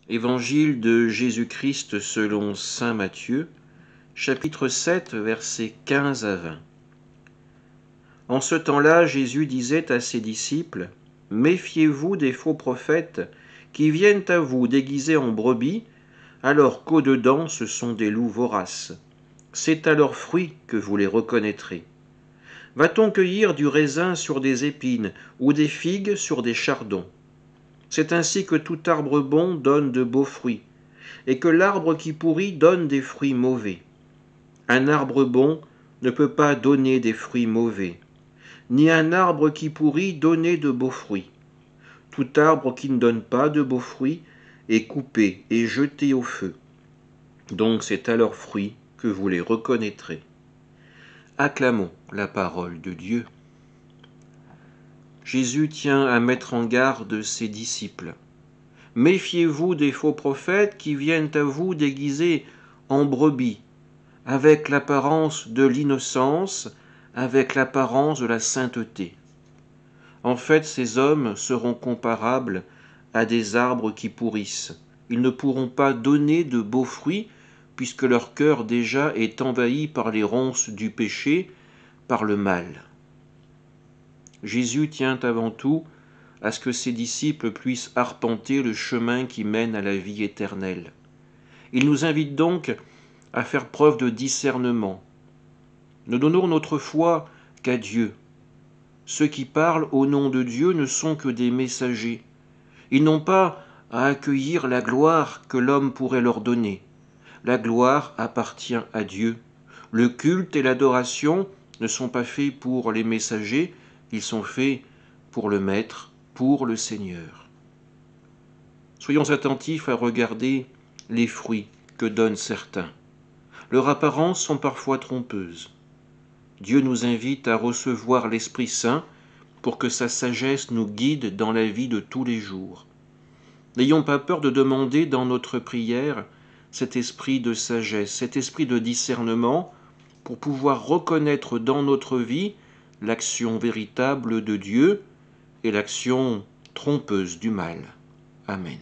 Évangile de Jésus-Christ selon saint Matthieu, chapitre 7, versets 15 à 20. En ce temps-là, Jésus disait à ses disciples, « Méfiez-vous des faux prophètes qui viennent à vous déguisés en brebis, alors qu'au-dedans ce sont des loups voraces. C'est à leurs fruits que vous les reconnaîtrez. Va-t-on cueillir du raisin sur des épines ou des figues sur des chardons ? C'est ainsi que tout arbre bon donne de beaux fruits, et que l'arbre qui pourrit donne des fruits mauvais. Un arbre bon ne peut pas donner des fruits mauvais, ni un arbre qui pourrit donner de beaux fruits. Tout arbre qui ne donne pas de beaux fruits est coupé et jeté au feu. Donc c'est à leurs fruits que vous les reconnaîtrez. » Acclamons la parole de Dieu. Jésus tient à mettre en garde ses disciples. Méfiez-vous des faux prophètes qui viennent à vous déguisés en brebis, avec l'apparence de l'innocence, avec l'apparence de la sainteté. En fait, ces hommes seront comparables à des arbres qui pourrissent. Ils ne pourront pas donner de beaux fruits, puisque leur cœur déjà est envahi par les ronces du péché, par le mal. Jésus tient avant tout à ce que ses disciples puissent arpenter le chemin qui mène à la vie éternelle. Il nous invite donc à faire preuve de discernement. Ne donnons notre foi qu'à Dieu. Ceux qui parlent au nom de Dieu ne sont que des messagers. Ils n'ont pas à accueillir la gloire que l'homme pourrait leur donner. La gloire appartient à Dieu. Le culte et l'adoration ne sont pas faits pour les messagers, ils sont faits pour le Maître, pour le Seigneur. Soyons attentifs à regarder les fruits que donnent certains. Leurs apparences sont parfois trompeuses. Dieu nous invite à recevoir l'Esprit Saint pour que sa sagesse nous guide dans la vie de tous les jours. N'ayons pas peur de demander dans notre prière cet esprit de sagesse, cet esprit de discernement pour pouvoir reconnaître dans notre vie l'action véritable de Dieu et l'action trompeuse du mal. Amen.